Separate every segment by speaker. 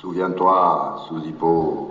Speaker 1: Souviens-toi, sous Hippo.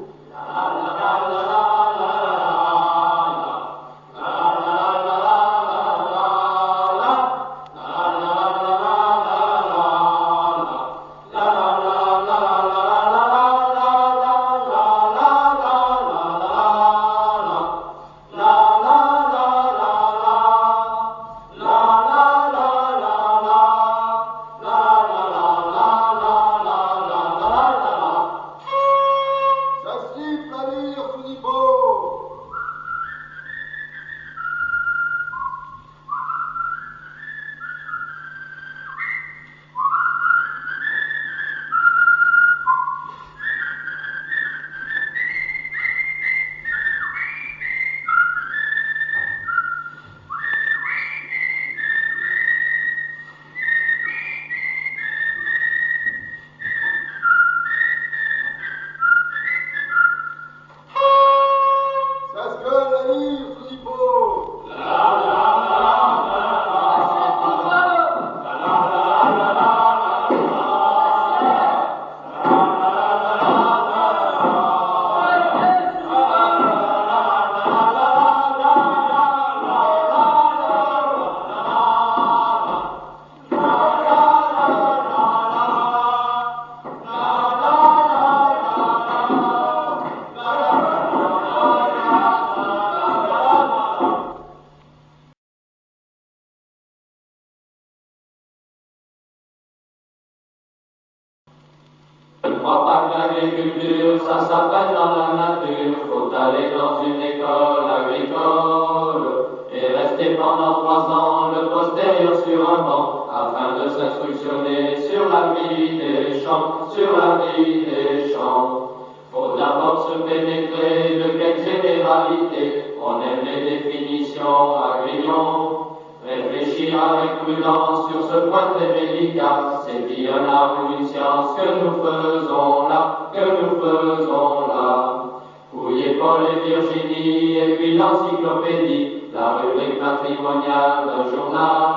Speaker 2: L'agriculture, ça s'apprête dans la nature, faut aller dans une école agricole et rester pendant 3 ans le postérieur sur un banc afin de s'instructionner sur la vie des champs, sur la vie des champs. Faut d'abord se pénétrer de quelle généralité on aime les définitions à grillons. Réfléchir avec prudence sur ce point très délicat, c'est qu'il y en a une science que nous faisons là, que nous faisons là. Fouillez Paul et Virginie, et puis l'encyclopédie, la rubrique matrimoniale d'un journal.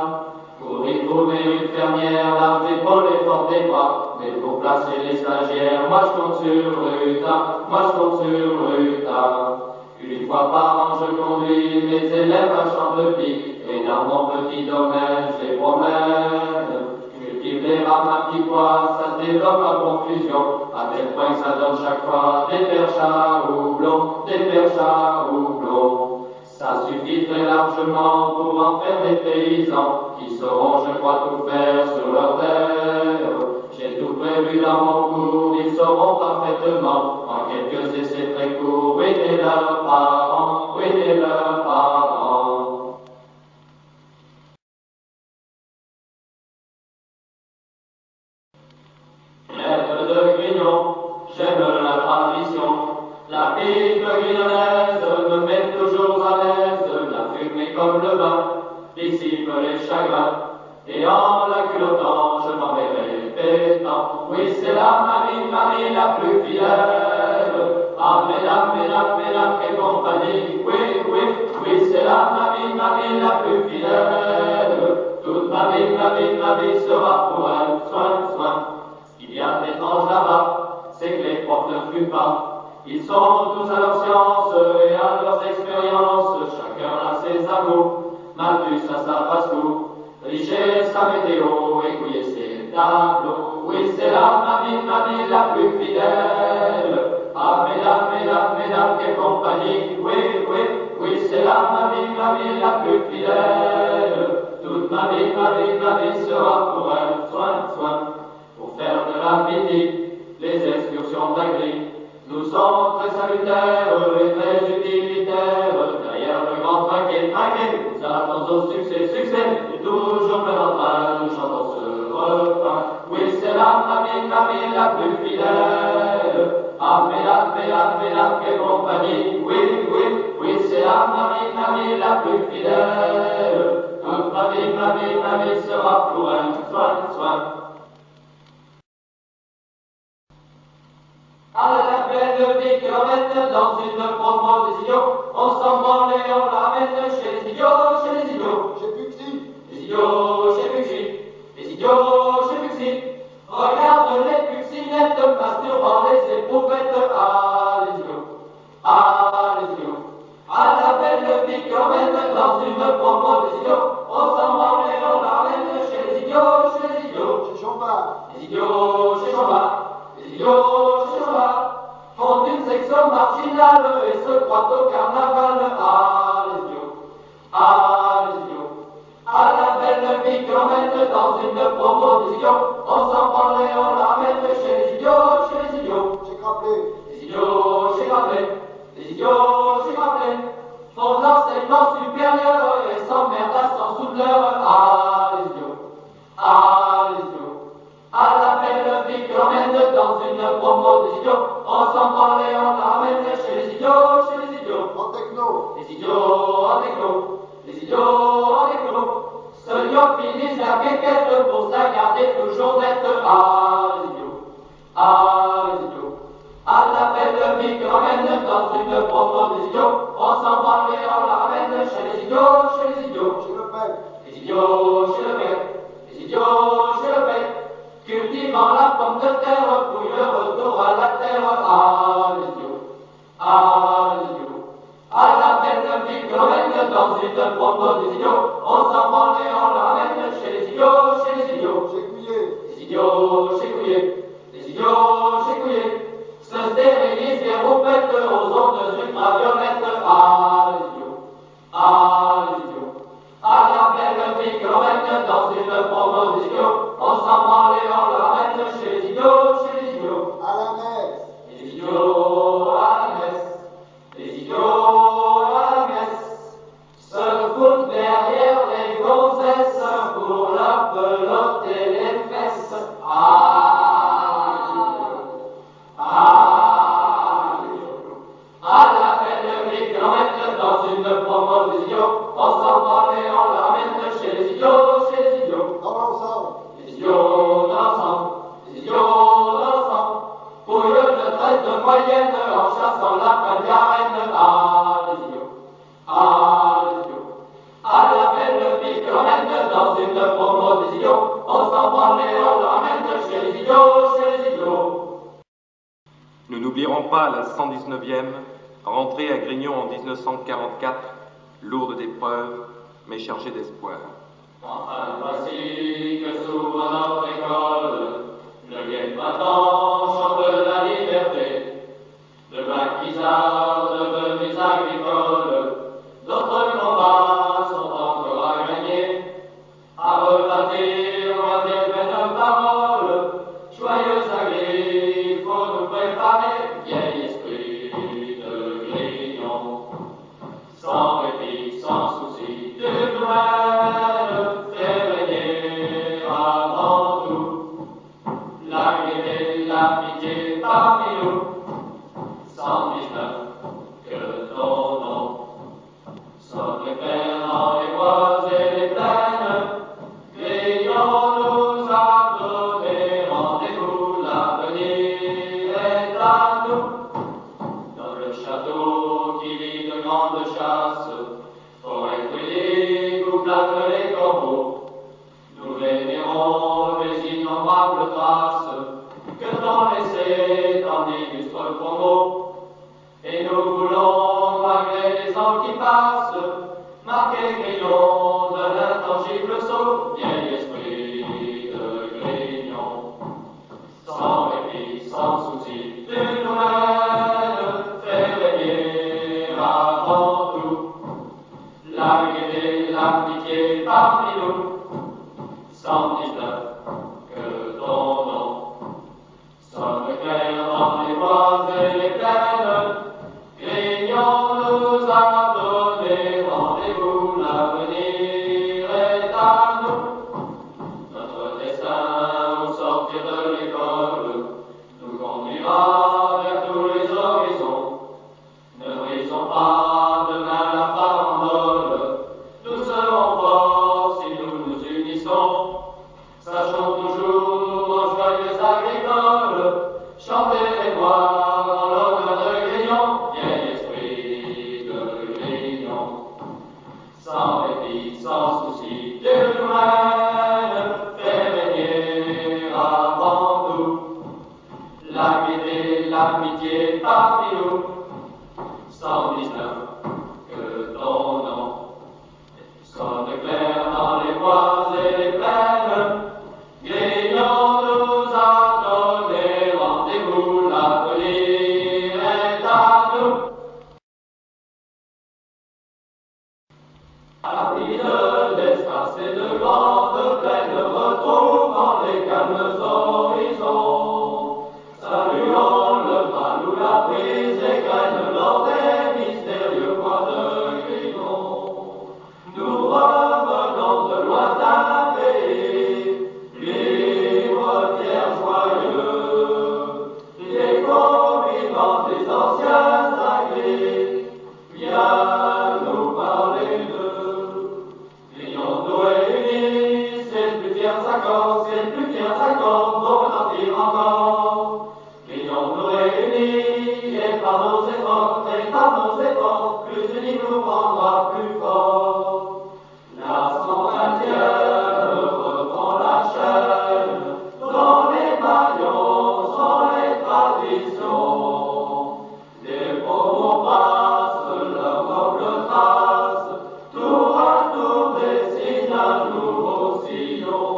Speaker 2: Pour y trouver une fermière, large d'épaule et forte des bras, mais pour placer les stagiaires, moi je compte sur Ruta, moi je compte sur Ruta. Une fois par an, je conduis mes élèves à Chantepie, et dans mon petit domaine, je les promène. Je cultive les rames à petits pois, ça se développe à confusion, à tel point que ça donne chaque fois des perches à houblon, des perches à houblon. Ça suffit très largement pour en faire des paysans, qui sauront, je crois, tout faire sur leur terre. J'ai tout prévu dans mon cours, ils sauront parfaitement, en quelques essais très courts, où étaient leurs parents, où étaient leurs parents. Maître de grignon, j'aime la tradition, la pipe grignonnaise me met toujours à l'aise, la fumée comme le vin dissipe les chagrins, et en la culottant, je m'en vais répétant, oui c'est la Marie, Marie la plus fidèle. Ah mesdames, mesdames, mesdames, quelle compagnie, oui, oui, oui c'est la Marie, Marie la plus fidèle. Toute ma vie sera pour elle, soin, soin. Ce qu'il y a d'étrange là-bas, c'est que les profs ne fument pas. Ils sont tous à leur science et à leurs expériences, chacun a ses amours. Malthus a sa passe-cou, Richer sa météo, écouiller ses tableaux. Oui, c'est là ma vie la plus fidèle. Ah, mesdames, mesdames, mesdames, quelle compagnie. Oui, oui, oui, c'est là ma vie la plus fidèle. Toute ma vie sera pour elle, soin, soin. Pour faire de la pitié, les excursions d'agri nous sont très salutaires et très utilitaires. Derrière le grand traquet, nous attendons au succès, succès. Et toujours même en train, nous chantons ce refrain. Oui, c'est là ma vie la plus fidèle. Ah, mesdames, mesdames, mesdames, quelle compagnie. Oui, oui, oui, c'est là ma vie la plus fidèle. Toute ma vie sera pour elle, soin, soin. À la peine de 10 kilomètres dans une promo des idiots, on s'en branle et on l'amène chez les idiots, chez les idiots.
Speaker 3: Chez Buxy.
Speaker 2: Les idiots chez Buxy, les idiots chez Buxy. Regarde les Buxynettes masturbant picromène dans une promo des idiots. On s'en branle et on l'emmène chez les idiots, chez les idiots.
Speaker 3: Chez Chambard.
Speaker 2: Les idiots chez Chambard, les idiots chez Chambard font une section marginale et se croient au carnaval. Ah, les idiots, ah, les idiots. À la belle vie qu'on mène dans une promo des idiots, on s'en prend et on l'amène chez les idiots, chez les idiots.
Speaker 3: Chez Craplet.
Speaker 2: Les idiots chez Craplet, les idiots chez Craplet font l'enseignement supérieur et s'emmerdent à s'en souteneur. Ah, les idiots, ah, les idiots. À la belle vie qu'on mène dans une promo des idiots, on s'en prend et on l'amène chez les idiots, chez les idiots.
Speaker 3: En techno.
Speaker 2: Les idiots en techno, les idiots en techno, se lyophilisent la quéquette pour se la garder toujours nette. Ah, les idiots, ah, les idiots. À la belle vie qu'on mène dans une promo des idiots, on s'en branle et on la ramène chez les idiots, chez les idiots.
Speaker 3: Chez Le Pen.
Speaker 2: Les idiots chez le père, les idiots chez le père, cultivant la pomme de terre, pour le retour à la terre. Ah, les idiots, ah, les idiots. À la belle vie qu'on mène dans une promo des idiots, on s'en branle et on la ramène chez les idiots, chez les idiots.
Speaker 3: Chez Couillet.
Speaker 2: Les idiots chez Couillet, les idiots chez Couillet, se stérilisent des roupettes aux ondes ultraviolettes. Ah, les idiots, ah, les idiots. À la belle vie qu'on mène dans une promo des idiots, on s'en branle et on la ramène chez les idiots, chez les idiots.
Speaker 3: À la messe.
Speaker 2: Les idiots à la messe, les idiots à la messe, se foutent derrière les gonzesses pour leur peloter les fesses. Ah, les idiots, ah, les idiots. À la belle vie qu'on mène dans une promo des idiots, on s'en branle et on la ramène chez les idiots, chez les idiots.
Speaker 3: Dans l'ensemble.
Speaker 2: Les idiots dans l'ensemble, les idiots dans l'ensemble, pouillent de traite de moyenne en chassant la pangarène. Ah, les idiots, ah, les idiots. À la belle vie qu'on mène dans une promo des idiots, on s'en branle et on la ramène chez les idiots, chez les idiots.
Speaker 4: Nous n'oublierons pas la 119e, rentrée à Grignon en 1944, lourde d'épreuves, mais chargée d'espoir.
Speaker 2: Enfin, voici que s'ouvre notre école, le gai printemps chante la liberté, de maquisards devenus agricoles, d'autres combats sont encore à gagner, à rebâtir loin des vaines paroles, joyeux agrès, faut nous préparer, vieil esprit de Grignon, sans répit, sans souci, d'une nouvelle, fait régner avant tout la gaieté, l'amitié parmi nous. 119, que ton nom sonne éclair dans les bois et les plaines. Grignon nous a donné rendez-vous, l'avenir est à nous. Dans le château qui vit de grandes chasses, forêt brûlée, où planent les corbeaux, nous vénérons les innombrables traces que t'ont laissé dans d'illustres promos. Et nous voulons, malgré les ans qui passent, marquer Grignon de l'intangible sceau, vieil esprit de Grignon. Sans répit, sans souci, d'une nouvelle, fait régner avant tout la gaieté, l'amitié parmi nous. 119, que ton nom sonne clair dans les bois et les plaines. Grignon nous a donné rendez-vous, l'avenir est à nous. Notre destin au sortir de l'école nous conduira vers tous les horizons. Ne brisons pas demain la farandole, nous serons forts si nous nous unissons. Sachons toujours aux joyeux agricoles chanter les gloires en l'honneur de Grignon, vieil esprit de Grignon. Sans répit, sans souci, d'une nouvelle, fait régner avant tout la gaieté, l'amitié parmi nous. 119, que ton nom Avide d'espace et de grandes plaines retrouvant les calmes horizons. Saluons le mal où la brise égrène lors des mystérieux coins de Grignon. Nous revenons de lointains pays, libres, fiers, joyeux. L'écho vivant des anciens agris, viens nous parler d'eux. Ayons-nous réunis, c'est le plus fiers accords, c'est le plus fiers accords, vont retentir encore. Ayons-nous réunis, et par nos efforts, plus unis nous rendra plus forts. La 120e reprend la chaîne, dont les maillons sont les traditions. Les pauvres passent, leur noble trace, tour à tour dessinent un nouveau sillon.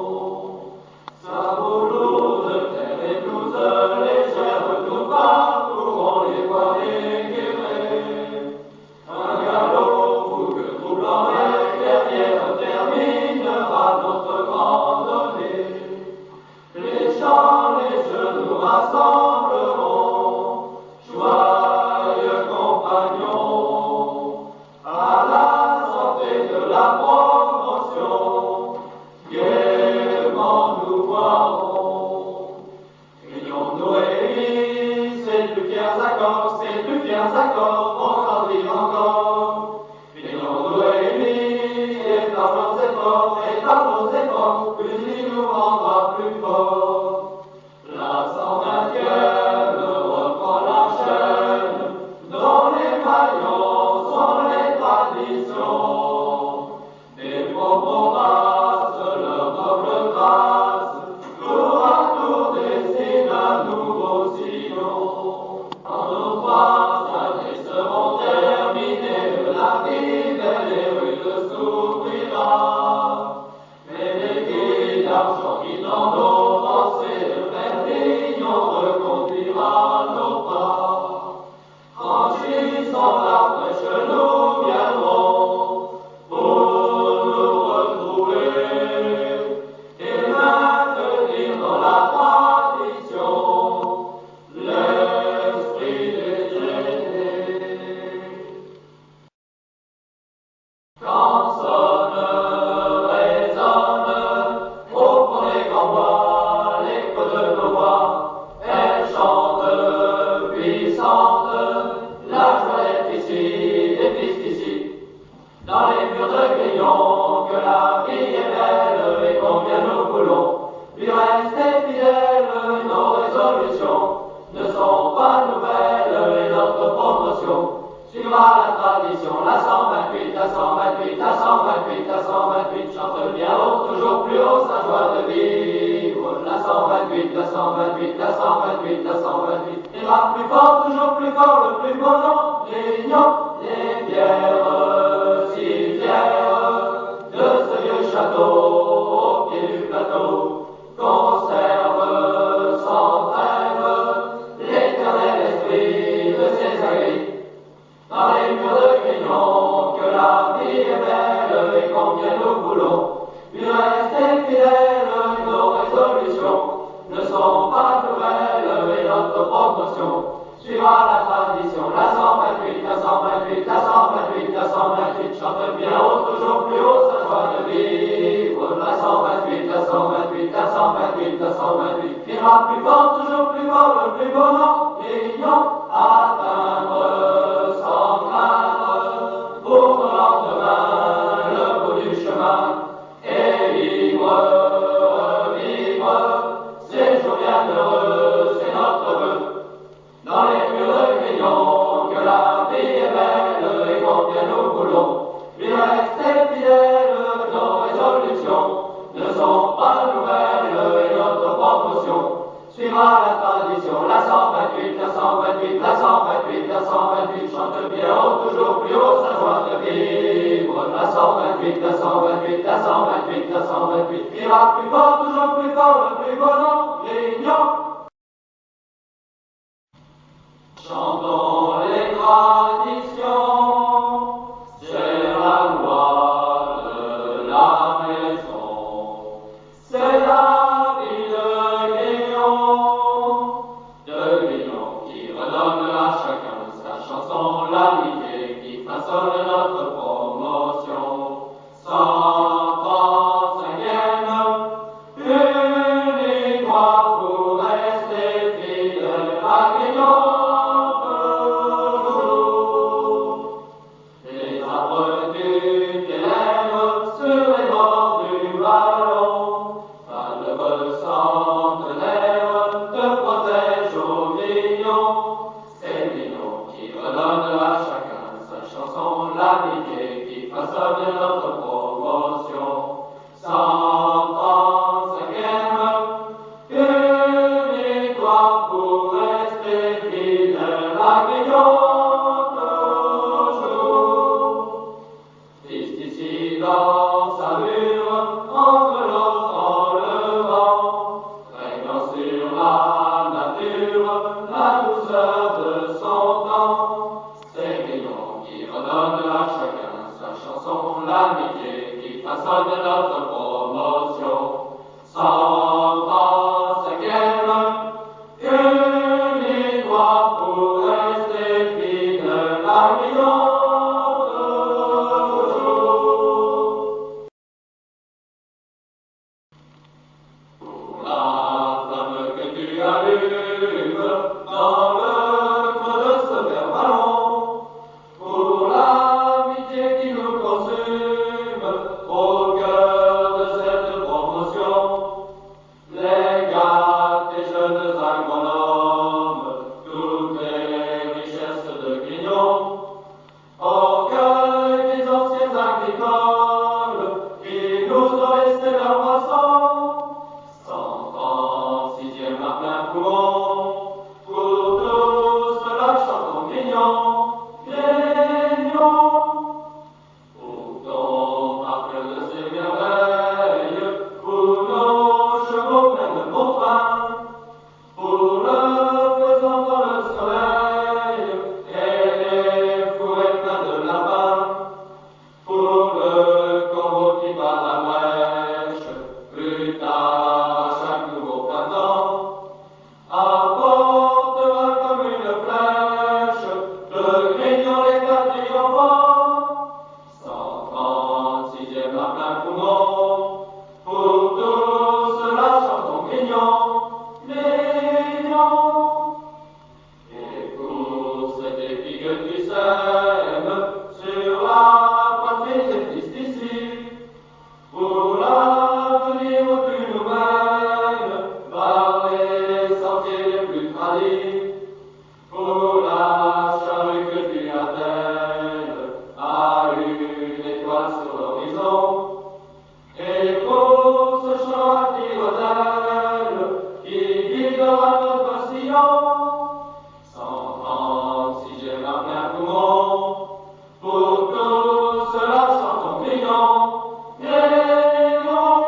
Speaker 2: Sa lourde terre éclouse légère, nous parcourons les voies éclairées. Un galop fougueux troublant les clairières terminera notre randonnée. Les chants, les jeux nous rassembleront, joyeux compagnons, à la santé de la promotion, gaiement nous boirons. Ayons-nous réunis, c'est le plus fiers accords, c'est le plus fiers accords, on en dit encore. Ayons-nous réunis, et par nos efforts, plus il nous rendra plus forts. La 120e reprend la chaîne, dont les maillons sont les traditions. Des propos passent, leur noble grâce, tour à tour dessinent un nouveau sillon. Quand nos 3 années seront terminées, la vie belle et rude s'ouvrira. Mais les guides d'argent qui dans nos pensées, vers Grignon reconduira nos pas. Franchissant la flèche, nous viendrons pour nous retrouver et maintenir dans la tradition l'esprit des aînés. Quand sonne, résonne, au fond des grands bois, l'écho de nos voix, elle chante, puissante, la joie d'être ici, des pistes ici, dans les murs de Grignon, que la vie est belle et combien nous voulons lui rester fidèles. Nos résolutions ne sont pas nouvelles et notre promotion suivra la tradition. La 128, la 128, la 128, la 128 chante bien haut, toujours plus haut sa joie de vivre. La 128, la 128, la 128, la 128 ira plus fort, toujours plus fort, le plus beau nom, Grignon, les bières si fières de ce vieux château au pied du plateau, conserve sans trêve l'éternel esprit de ses agris. Dans les murs de Grignon, que la vie est belle et combien nous voulons lui rester fidèles. Nos résolutions ne sont pas nouvelles et notre promotion suivra la tradition. La 128, la 128, la 128, la 128 chante bien haut, toujours plus haut sa joie de vivre. La 128, la 128, la 128, la 128 ira plus fort, toujours plus fort, le plus beau nom, Grignon, atteindre sans craindre pour nos lendemains le bout du chemin et vivre, ces jours bienheureux, c'est notre vœu. Dans les murs de Grignon, que la vie est belle et combien nous voulons lui rester fidèles. Nos résolutions ne sont pas nouvelles et notre promotion suivra la tradition. La 128, la 128, la 128, la 128 chante bien haut, toujours plus haut sa joie de vivre. La 128, la 128, la 128, la 128 ira plus fort, toujours plus fort, le plus beau nom, Grignon. Chantons les traditions, c'est la loi façonne notre promotion. 135e, unique voix pour rester fidèle à Grignon toujours. Les arbres du Kélène sur les bords du ballon, malheureux centenaire te protège au grignon. C'est Grignon qui redonne à chacun sa chanson, l'amitié qui façonne notre promotion. 135e, unique voix pour rester fidèle à Grignon toujours. Triste ici dans sa mure, entre l'autre en le vent, régnant sur la nature, la douceur de son temps. C'est Grignon qui redonne à chacun sa chanson, l'amitié qui façonne notre promotion. 135e, unique voix pour rester fidèle à Grignon toujours. Pour la flamme que tu allumes dans le creux de ce vert ballon, pour l'amitié qui nous consume au cœur de cette promotion, les gars, tes jeunes agronomes, toutes les richesses de Grignon, au cœur des anciens agricoles qui nous ont laissé leur moisson. 136e à plein poumon, pour tous cela chantons Grignon, Grignon. Pour ton marque de ces merveilles, pour nos chevaux pleins de bon pain, pour le faisan dans le soleil et les fourrés pleins de lapin, pour le corbeau qui bat la brèche, plus tard à chaque nouveau printemps, apportera comme une flèche de Grignon l'éclat triomphant. 136e à plein poumon, pour tout cela chantons Grignon, Grignon. Et pour cette épi que tu sèmes sur la poitrine des fils d'ici, pour l'avenir où tu nous mènes par les sentiers les plus tradis, pour la charrue que tu attelles à une étoile sur l'horizon, et pour ce chant à tire-d'aile qui guidera notre sillon. 136e à plein poumon, pour tout cela chantons Grignon, Grignon.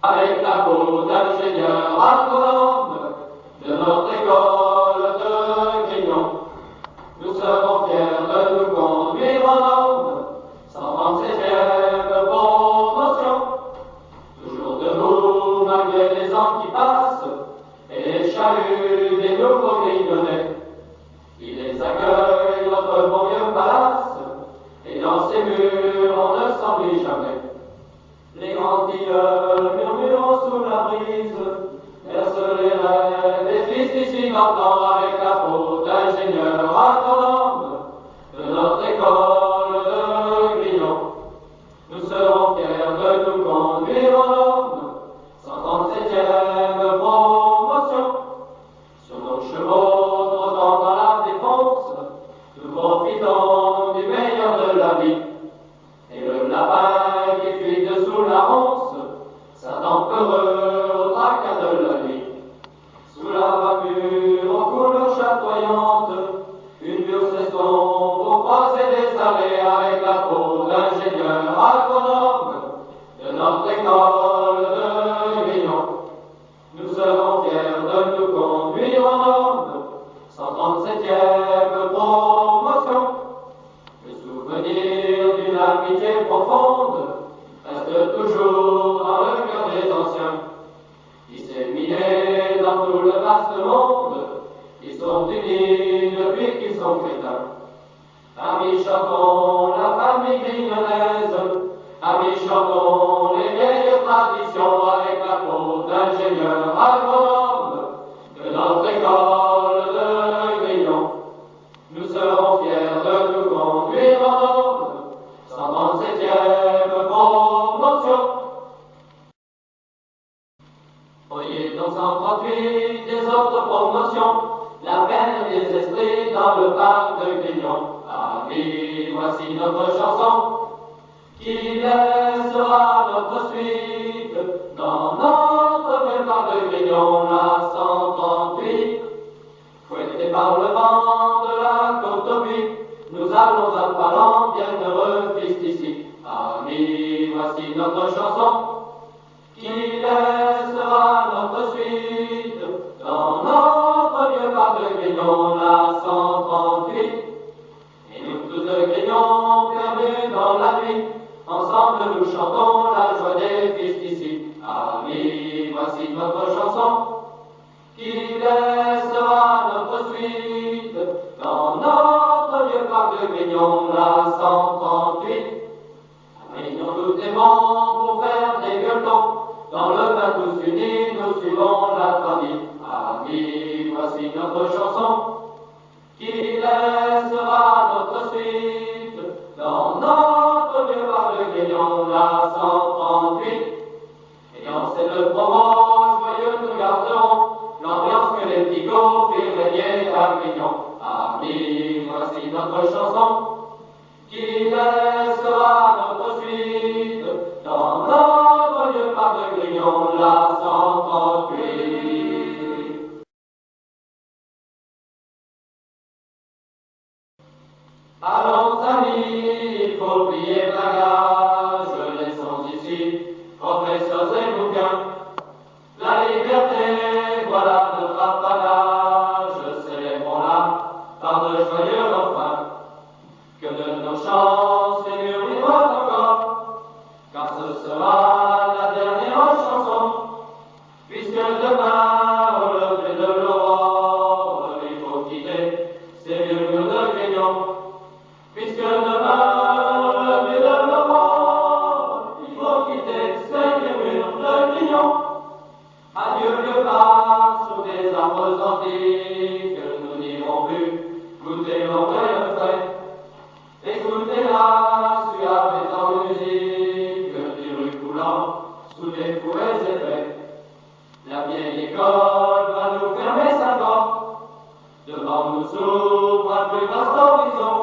Speaker 2: Avec la peau d'ingénieur agronome de notre école de Grignon, nous serons fiers de nous conduire en homme, 137e promotion. Toujours debout malgré les ans qui passent et les chahuts des nouveaux grignonnets, qui les accueillent notre bon vieux palace, et dans ses murs on ne s'ennuie jamais. Les grands tilleuls murmurant sous la brise, bercent les rêves des fils d'ici d'antan avec la peau d'ingénieur agronome de notre école de Grignon. Nous serons fiers de nous conduire en homme, 137e promotion. Sur nos chevaux trottant dans la défense, nous profitons du meilleur de la vie. Et le lapin qui fuit dessous la ronce s'attend peureux au tracas de la nuit. Sous la ramure aux couleurs chatoyantes, une mûre s'estompe pour croiser des allées avec la peau d'ingénieur agronome de notre école de Grignon. Nous serons fiers de nous conduire en homme, 137e promotion. Le souvenir d'une amitié profonde reste toujours dans le cœur des anciens, disséminés dans tout le vaste monde, ils sont unis depuis qu'ils sont crétins. chacun. Amis, chantons la famille grignonnaise, amis, chantons les vieilles traditions avec la peau d'ingénieur agronome de notre école de Grignon. Nous serons fiers de nous conduire en notre 137e promotion. Voyez donc 138 des autres promotions, la peine des esprits dans le parc de Grignon. Amis, voici notre chanson, qui laissera notre suite dans notre bel parc de Grignon, la 138. Fouettés par le vent de la côte au buis, nous allons à Palan, bien heureux fils d'ici. Amis, voici notre chanson, qui laissera notre suite dans notre vieux parc de Grignon, la 138. Et nous tous de Grignon, perdus dans la nuit, ensemble nous chantons la joie des fils d'ici. Amis, voici notre chanson, qui laissera notre suite dans notre vieux parc de Grignon, la 138. À Grignon, tout est bon pour faire des gueuletons. Dans le bain tous unis, nous suivons la famille. Amis, voici notre chanson, qui laissera notre suite dans notre vieux parc de Grignon, la 138. Ayant c'est le promo, joyeux nous garderons l'ambiance que les picots firent régner à Grignon. Amis, voici notre chanson, qui laissera notre suite dans notre vieux parc de Grignon, la 138. Allons amis, il faut plier bagage, laissons ici professeurs et bouquins. La liberté, voilà notre apanage, célébrons-la par de joyeux refrains. Que de nos chants s'émurira encore, car ce sera la dernière chanson, puisque demain, au lever de l'aurore, il faut quitter ces vieux murs de Grignon. Puisque demain, au lever de l'aurore, il faut quitter ces vieux murs de Grignon. Adieu vieux parc sous des arbres antiques, nous n'irons plus goûter l'orgueil frais. Écoutez la suave et en musique du rues coulant sous des fouets épais. La vieille école va nous fermer sa porte, devant nous s'ouvre un plus vaste horizon.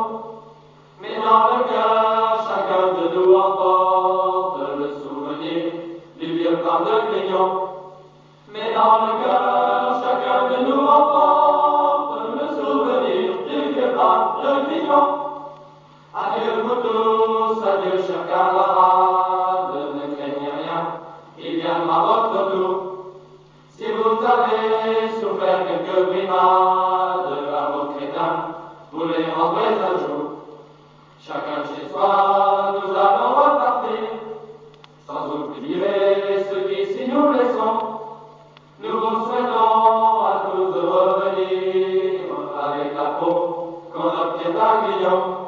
Speaker 2: Mais dans le cœur, chacun de nous emporte le souvenir du vieux parc de Grignon. Mais dans le cœur, chacun de nous emporte le souvenir du vieux parc de Grignon. Adieu vous tous, adieu chers camarades, ne craignez rien, il viendra votre tour. Si vous avez souffert quelques brimades à vos crétins, vous les rendrez un jour. Chacun chez soi, nous allons repartir, sans oublier ceux qui si nous laissons. Nous vous souhaitons à tous de revenir avec la peau qu'on obtient à Grignon.